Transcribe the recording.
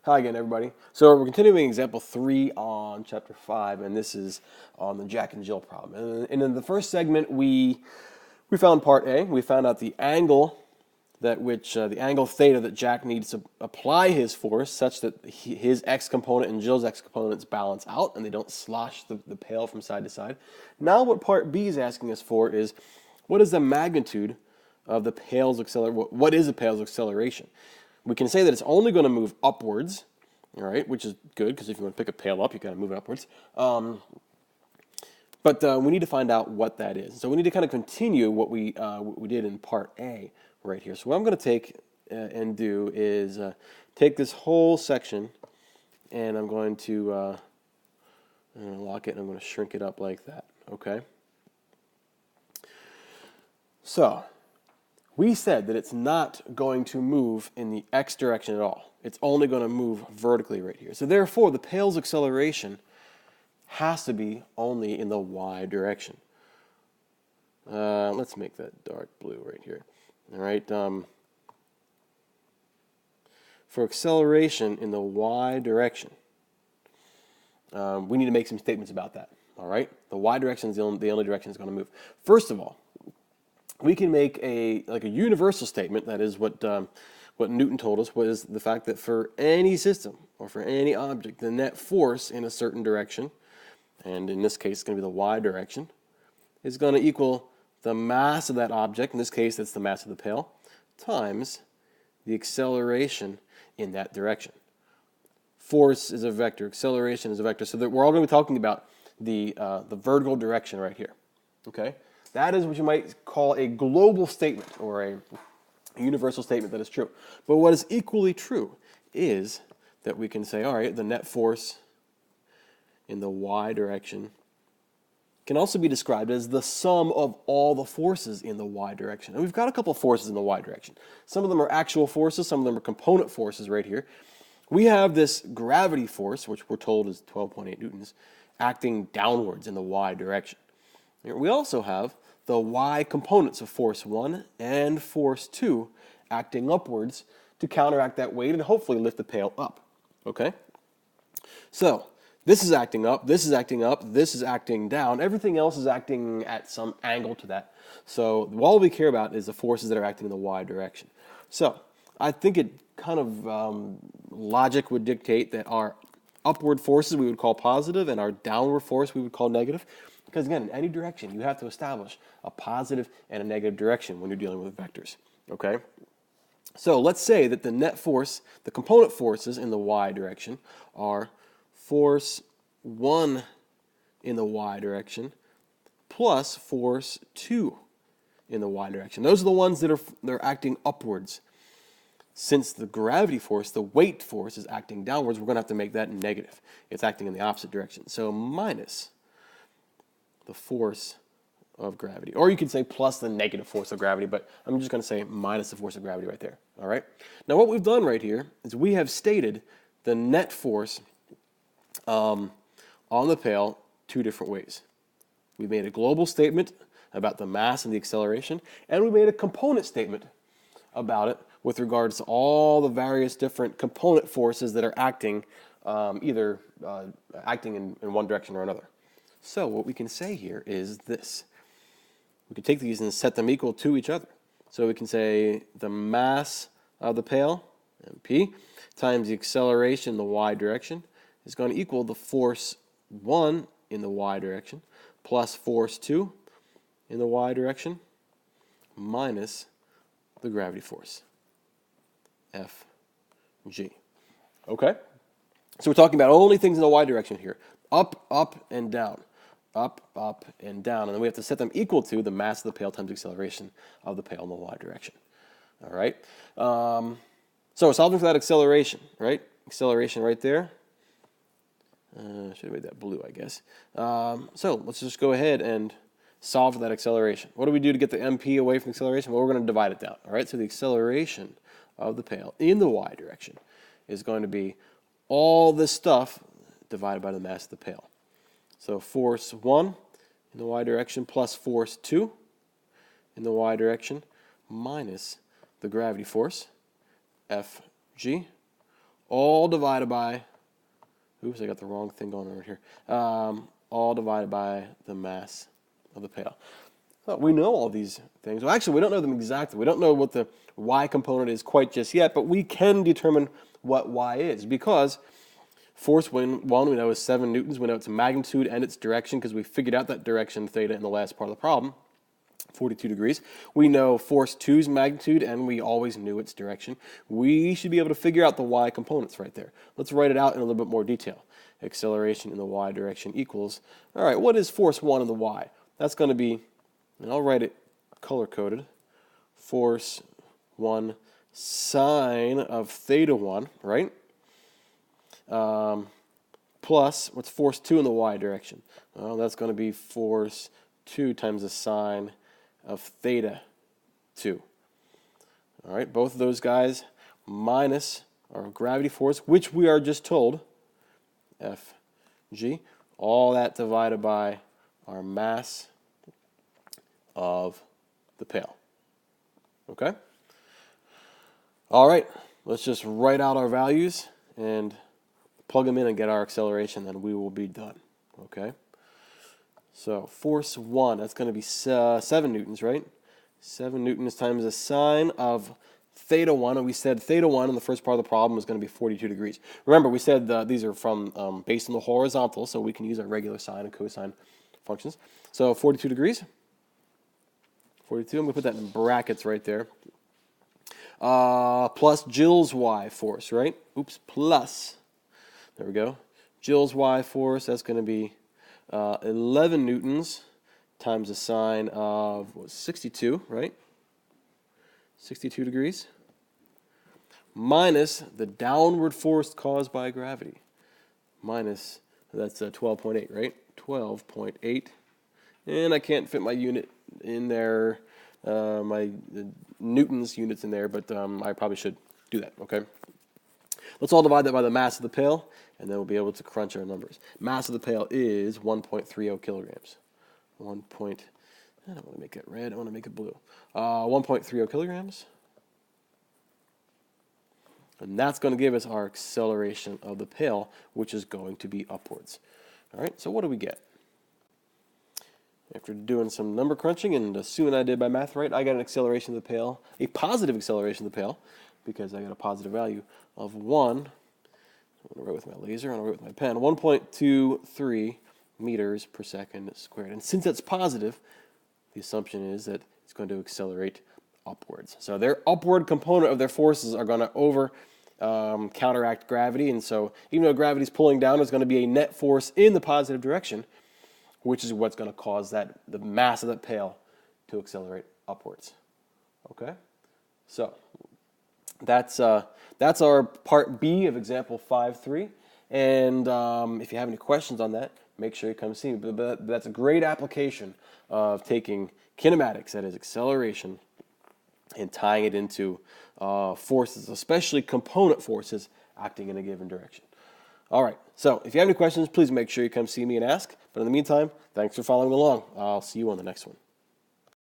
Hi again, everybody. So we're continuing example 3 on chapter 5, and this is on the Jack and Jill problem. And in the first segment, we found part A. We found out the angle the angle theta that Jack needs to apply his force such that his x component and Jill's x components balance out and they don't slosh the pail from side to side. Now what part B is asking us for is what is the magnitude of the pail's acceleration? What is the pail's acceleration? We can say that it's only going to move upwards, all right, which is good because if you want to pick a pail up, you got to move it upwards. But we need to find out what that is. So we need to kind of continue what we did in part A right here. So what I'm going to take and do is take this whole section and I'm going to lock it and I'm going to shrink it up like that, okay? So we said that it's not going to move in the x direction at all. It's only going to move vertically right here. So therefore, the pail's acceleration has to be only in the y direction. Let's make that dark blue right here. All right. For acceleration in the y direction, we need to make some statements about that. All right. The y direction is the only direction it's going to move. First of all, we can make a universal statement. That is what Newton told us was the fact that for any system or for any object, the net force in a certain direction, and in this case it's going to be the y direction, is going to equal the mass of that object, in this case that's the mass of the pail, times the acceleration in that direction. Force is a vector, acceleration is a vector, so that we're all going to be talking about the vertical direction right here. Okay? That is what you might call a global statement or a universal statement that is true. But what is equally true is that we can say, all right, the net force in the y direction can also be described as the sum of all the forces in the y direction. And we've got a couple of forces in the y direction. Some of them are actual forces, some of them are component forces right here. We have this gravity force, which we're told is 12.8 newtons, acting downwards in the y direction. We also have the y components of force 1 and force 2 acting upwards to counteract that weight and hopefully lift the pail up. Okay? So, this is acting up, this is acting up, this is acting down. Everything else is acting at some angle to that. So, all we care about is the forces that are acting in the y direction. So, I think it kind of logic would dictate that our upward forces we would call positive and our downward force we would call negative. Because again, in any direction, you have to establish a positive and a negative direction when you're dealing with vectors. Okay? So let's say that the net force, the component forces in the y direction are force 1 in the y direction plus force 2 in the y direction. Those are the ones that are acting upwards. Since the gravity force, the weight force, is acting downwards, we're going to have to make that negative. It's acting in the opposite direction. So minus the force of gravity. Or you could say plus the negative force of gravity, but I'm just going to say minus the force of gravity right there. All right? Now what we've done right here is we have stated the net force on the pail two different ways. We made a global statement about the mass and the acceleration, and we made a component statement about it with regards to all the various different component forces that are acting either acting in one direction or another. So what we can say here is this. We can take these and set them equal to each other. So we can say the mass of the pail, mp, times the acceleration in the y direction is going to equal the force 1 in the y direction plus force 2 in the y direction minus the gravity force, Fg. Okay? So we're talking about only things in the y direction here. Up, up, and down. Up, up, and down. And then we have to set them equal to the mass of the pail times the acceleration of the pail in the y direction. All right? So we're solving for that acceleration, right? Acceleration right there. Should have made that blue, I guess. So let's just go ahead and solve for that acceleration. What do we do to get the mp away from the acceleration? Well, we're going to divide it down. All right? So the acceleration of the pail in the y direction is going to be all this stuff divided by the mass of the pail. So force 1 in the y direction plus force 2 in the y direction minus the gravity force, Fg, all divided by, oops, I got the wrong thing going over here, all divided by the mass of the pail. So we know all these things. Well, actually, we don't know them exactly. We don't know what the y component is quite just yet, but we can determine what y is because force 1 we know is 7 newtons. We know its magnitude and its direction because we figured out that direction theta in the last part of the problem, 42 degrees. We know force 2's magnitude and we always knew its direction. We should be able to figure out the y components right there. Let's write it out in a little bit more detail. Acceleration in the y direction equals, all right, what is force 1 in the y? That's going to be, and I'll write it color-coded, force 1 sine of theta 1, right? Plus, what's force 2 in the y direction? Well, that's going to be force 2 times the sine of theta 2. All right, both of those guys minus our gravity force, which we are just told, Fg, all that divided by our mass of the pail. Okay? All right, let's just write out our values and plug them in and get our acceleration, then we will be done. Okay? So force 1, that's going to be 7 newtons, right? 7 newtons times the sine of theta 1, and we said theta 1 in the first part of the problem was going to be 42 degrees. Remember, we said these are from based on the horizontal, so we can use our regular sine and cosine functions. So 42 degrees. 42, I'm going to put that in brackets right there. Plus Jill's y force, right? Oops, plus. There we go. Jill's y force, that's going to be 11 newtons times the sine of 62, right? 62 degrees. Minus the downward force caused by gravity. Minus, that's 12.8, right? 12.8. And I can't fit my unit in there, my newtons units in there, but I probably should do that, okay? Let's all divide that by the mass of the pail, and then we'll be able to crunch our numbers. Mass of the pail is 1.30 kilograms. I don't want to make it red, I want to make it blue. 1.30 kilograms. And that's going to give us our acceleration of the pail, which is going to be upwards. All right, so what do we get? After doing some number crunching and assuming I did my math right, I got an acceleration of the pail, a positive acceleration of the pail, because I got a positive value of 1. I'm going to write with my laser, I'm going to write with my pen, 1.23 meters per second squared. And since it's positive, the assumption is that it's going to accelerate upwards. So their upward component of their forces are going to counteract gravity, and so even though gravity is pulling down, there's going to be a net force in the positive direction, which is what's going to cause the mass of that pail to accelerate upwards. Okay, so that's our part B of example 5.3. And if you have any questions on that, make sure you come see me. But that's a great application of taking kinematics, that is acceleration, and tying it into forces, especially component forces acting in a given direction. All right, so if you have any questions, please make sure you come see me and ask. But in the meantime, thanks for following along. I'll see you on the next one.